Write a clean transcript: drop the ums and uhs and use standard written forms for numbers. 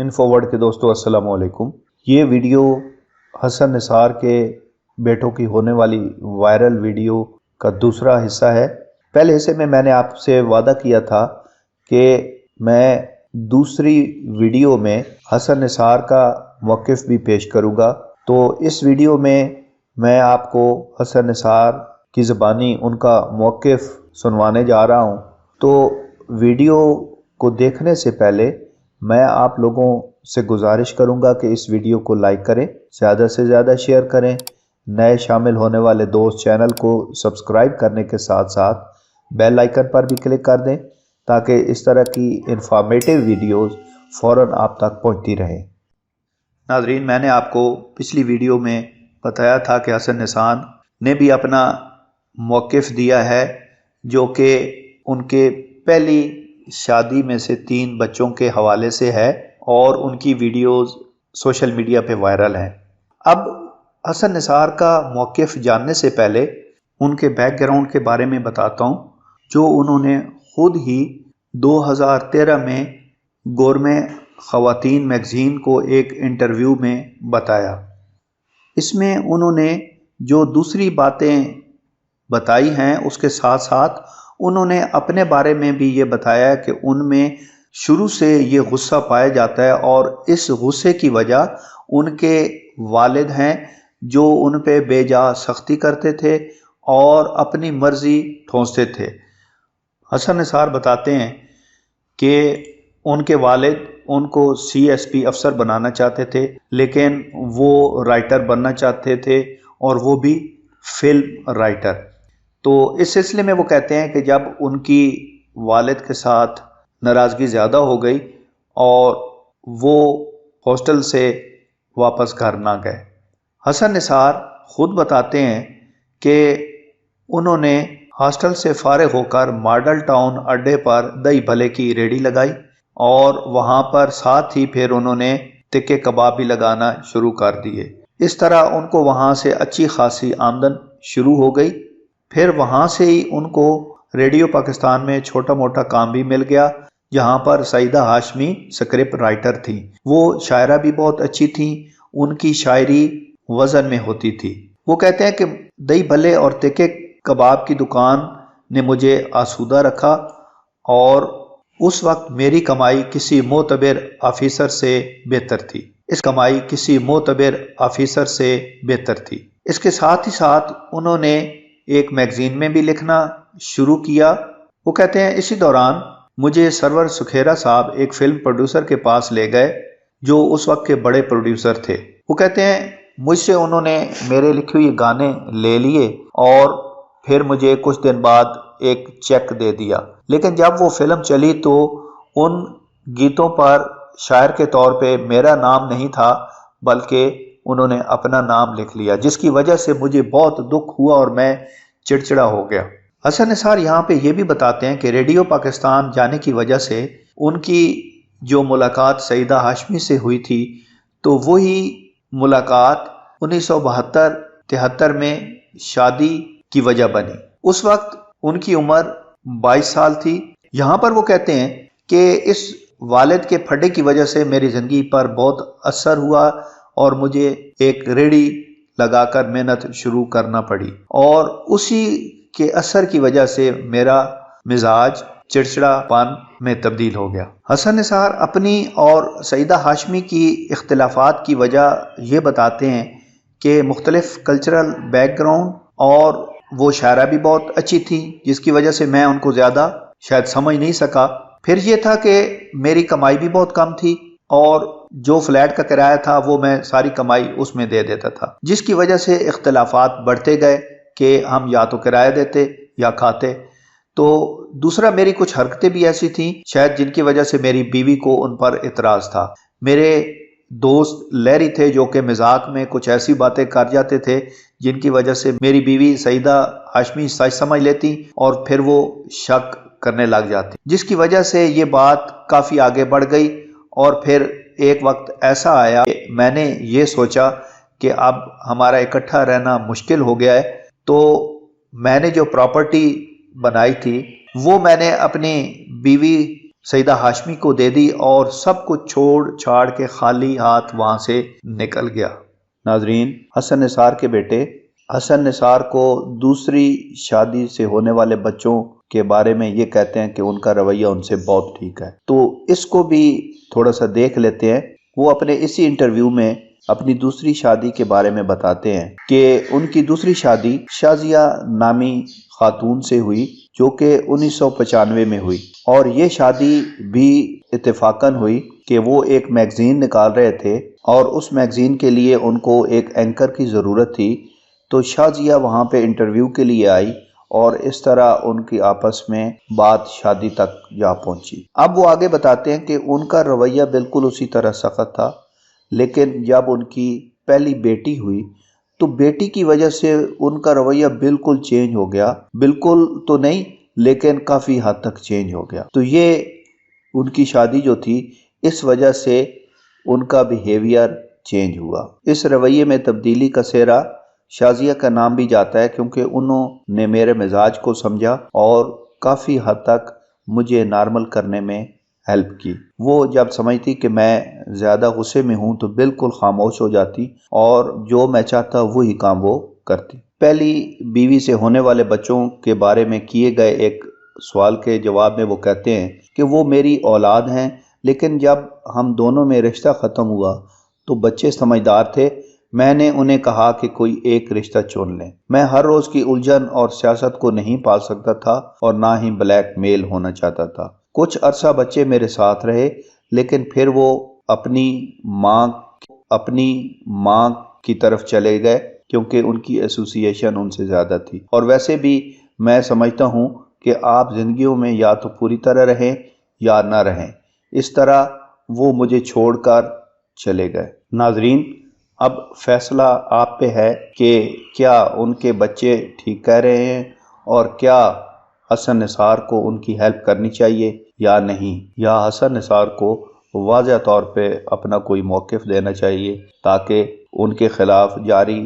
انفورورڈ کے دوستو السلام علیکم۔ یہ ویڈیو حسن نثار کے بیٹوں کی ہونے والی وائرل ویڈیو کا دوسرا حصہ ہے۔ پہلے حصے میں نے آپ سے وعدہ کیا تھا کہ میں دوسری ویڈیو میں حسن نثار کا موقف بھی پیش کروں گا، تو اس ویڈیو میں آپ کو حسن نثار کی زبانی ان کا موقف سنوانے جا رہا ہوں۔ تو ویڈیو کو دیکھنے سے پہلے میں آپ لوگوں سے گزارش کروں گا کہ اس ویڈیو کو لائک کریں، زیادہ سے زیادہ شیئر کریں، نئے شامل ہونے والے دوست چینل کو سبسکرائب کرنے کے ساتھ ساتھ بیل آئیکن پر بھی کلک کر دیں تاکہ اس طرح کی انفارمیٹیو ویڈیوز فوراً آپ تک پہنچتی رہیں۔ ناظرین، میں نے آپ کو پچھلی ویڈیو میں بتایا تھا کہ حسن نثار نے بھی اپنا موقف دیا ہے، جو کہ ان کے پہلی شادی میں سے 3 بچوں کے حوالے سے ہے اور ان کی ویڈیوز سوشل میڈیا پہ وائرل ہیں۔ اب حسن نثار کا موقف جاننے سے پہلے ان کے بیک گراؤنڈ کے بارے میں بتاتا ہوں، جو انہوں نے خود ہی 2013 میں گورمے خواتین میگزین کو ایک انٹرویو میں بتایا۔ اس میں انہوں نے جو دوسری باتیں بتائی ہیں اس کے ساتھ ساتھ انہوں نے اپنے بارے میں بھی یہ بتایا کہ ان میں شروع سے یہ غصہ پایا جاتا ہے اور اس غصے کی وجہ ان کے والد ہیں، جو ان پہ بے جا سختی کرتے تھے اور اپنی مرضی ٹھونستے تھے۔ حسن نثار بتاتے ہیں کہ ان کے والد ان کو CSP افسر بنانا چاہتے تھے، لیکن وہ رائٹر بننا چاہتے تھے اور وہ بھی فلم رائٹر۔ تو اس سلسلے میں وہ کہتے ہیں کہ جب ان کی والد کے ساتھ ناراضگی زیادہ ہو گئی اور وہ ہاسٹل سے واپس گھر نہ گئے۔ حسن نثار خود بتاتے ہیں کہ انہوں نے ہاسٹل سے فارغ ہو کر ماڈل ٹاؤن اڈے پر دہی بھلے کی ریڑھی لگائی اور وہاں پر ساتھ ہی پھر انہوں نے تکے کباب بھی لگانا شروع کر دیے۔ اس طرح ان کو وہاں سے اچھی خاصی آمدن شروع ہو گئی۔ پھر وہاں سے ہی ان کو ریڈیو پاکستان میں چھوٹا موٹا کام بھی مل گیا، جہاں پر سعیدہ ہاشمی سکرپٹ رائٹر تھی۔ وہ شاعرہ بھی بہت اچھی تھیں، ان کی شاعری وزن میں ہوتی تھی۔ وہ کہتے ہیں کہ دہی بھلے اور تکے کباب کی دکان نے مجھے آسودہ رکھا اور اس وقت میری کمائی کسی معتبر آفیسر سے بہتر تھی۔ اس کے ساتھ ہی ساتھ انہوں نے ایک میگزین میں بھی لکھنا شروع کیا۔ وہ کہتے ہیں اسی دوران مجھے سرور سکھیرا صاحب ایک فلم پروڈیوسر کے پاس لے گئے، جو اس وقت کے بڑے پروڈیوسر تھے۔ وہ کہتے ہیں مجھ سے انہوں نے میرے لکھے ہوئے گانے لے لیے اور پھر مجھے کچھ دن بعد ایک چیک دے دیا، لیکن جب وہ فلم چلی تو ان گیتوں پر شاعر کے طور پہ میرا نام نہیں تھا، بلکہ انہوں نے اپنا نام لکھ لیا، جس کی وجہ سے مجھے بہت دکھ ہوا اور میں چڑچڑا ہو گیا۔ حسن نثار یہاں پہ یہ بھی بتاتے ہیں کہ ریڈیو پاکستان جانے کی وجہ سے ان کی جو ملاقات سعیدہ ہاشمی سے ہوئی تھی، تو وہی ملاقات 1972-73 میں شادی کی وجہ بنی۔ اس وقت ان کی عمر 22 سال تھی۔ یہاں پر وہ کہتے ہیں کہ اس والد کے پھڈے کی وجہ سے میری زندگی پر بہت اثر ہوا اور مجھے ایک ریڑھی لگا کر محنت شروع کرنا پڑی، اور اسی کے اثر کی وجہ سے میرا مزاج چڑچڑا پن میں تبدیل ہو گیا۔ حسن نثار اپنی اور سعیدہ ہاشمی کی اختلافات کی وجہ یہ بتاتے ہیں کہ مختلف کلچرل بیک گراؤنڈ، اور وہ شاعرہ بھی بہت اچھی تھی، جس کی وجہ سے میں ان کو زیادہ شاید سمجھ نہیں سکا۔ پھر یہ تھا کہ میری کمائی بھی بہت کم تھی اور جو فلیٹ کا کرایہ تھا وہ میں ساری کمائی اس میں دے دیتا تھا، جس کی وجہ سے اختلافات بڑھتے گئے کہ ہم یا تو کرایہ دیتے یا کھاتے۔ تو دوسرا، میری کچھ حرکتیں بھی ایسی تھیں شاید جن کی وجہ سے میری بیوی کو ان پر اعتراض تھا۔ میرے دوست لہری تھے جو کہ مذاق میں کچھ ایسی باتیں کر جاتے تھے جن کی وجہ سے میری بیوی سعیدہ ہاشمی سچ سمجھ لیتی اور پھر وہ شک کرنے لگ جاتی، جس کی وجہ سے یہ بات کافی آگے بڑھ گئی۔ اور پھر ایک وقت ایسا آیا کہ میں نے یہ سوچا کہ اب ہمارا اکٹھا رہنا مشکل ہو گیا ہے، تو میں نے جو پراپرٹی بنائی تھی وہ میں نے اپنی بیوی سیدہ ہاشمی کو دے دی اور سب کچھ چھوڑ چھاڑ کے خالی ہاتھ وہاں سے نکل گیا۔ ناظرین، حسن نثار کے بیٹے حسن نثار کو دوسری شادی سے ہونے والے بچوں کے بارے میں یہ کہتے ہیں کہ ان کا رویہ ان سے بہت ٹھیک ہے، تو اس کو بھی تھوڑا سا دیکھ لیتے ہیں۔ وہ اپنے اسی انٹرویو میں اپنی دوسری شادی کے بارے میں بتاتے ہیں کہ ان کی دوسری شادی شازیہ نامی خاتون سے ہوئی جو کہ 1995 میں ہوئی، اور یہ شادی بھی اتفاقاً ہوئی کہ وہ ایک میگزین نکال رہے تھے اور اس میگزین کے لیے ان کو ایک اینکر کی ضرورت تھی، تو شازیہ وہاں پہ انٹرویو کے لیے آئی اور اس طرح ان کی آپس میں بات شادی تک جا پہنچی۔ اب وہ آگے بتاتے ہیں کہ ان کا رویہ بالکل اسی طرح سخت تھا، لیکن جب ان کی پہلی بیٹی ہوئی تو بیٹی کی وجہ سے ان کا رویہ بالکل چینج ہو گیا، بالکل تو نہیں لیکن کافی حد تک چینج ہو گیا۔ تو یہ ان کی شادی جو تھی اس وجہ سے ان کا بیہیویئر چینج ہوا۔ اس رویے میں تبدیلی کا سہرا شازیہ کا نام بھی جاتا ہے کیونکہ انہوں نے میرے مزاج کو سمجھا اور کافی حد تک مجھے نارمل کرنے میں ہیلپ کی۔ وہ جب سمجھتی کہ میں زیادہ غصے میں ہوں تو بالکل خاموش ہو جاتی اور جو میں چاہتا وہی کام وہ کرتی۔ پہلی بیوی سے ہونے والے بچوں کے بارے میں کیے گئے ایک سوال کے جواب میں وہ کہتے ہیں کہ وہ میری اولاد ہیں، لیکن جب ہم دونوں میں رشتہ ختم ہوا تو بچے سمجھدار تھے، میں نے انہیں کہا کہ کوئی ایک رشتہ چن لیں۔ میں ہر روز کی الجھن اور سیاست کو نہیں پال سکتا تھا اور نہ ہی بلیک میل ہونا چاہتا تھا۔ کچھ عرصہ بچے میرے ساتھ رہے لیکن پھر وہ اپنی ماں کی طرف چلے گئے کیونکہ ان کی ایسوسییشن ان سے زیادہ تھی، اور ویسے بھی میں سمجھتا ہوں کہ آپ زندگیوں میں یا تو پوری طرح رہیں یا نہ رہیں۔ اس طرح وہ مجھے چھوڑ کر چلے گئے۔ ناظرین، اب فیصلہ آپ پہ ہے کہ کیا ان کے بچے ٹھیک کہہ رہے ہیں اور کیا حسن نثار کو ان کی ہیلپ کرنی چاہیے یا نہیں، یا حسن نثار کو واضح طور پہ اپنا کوئی موقف دینا چاہیے تاکہ ان کے خلاف جاری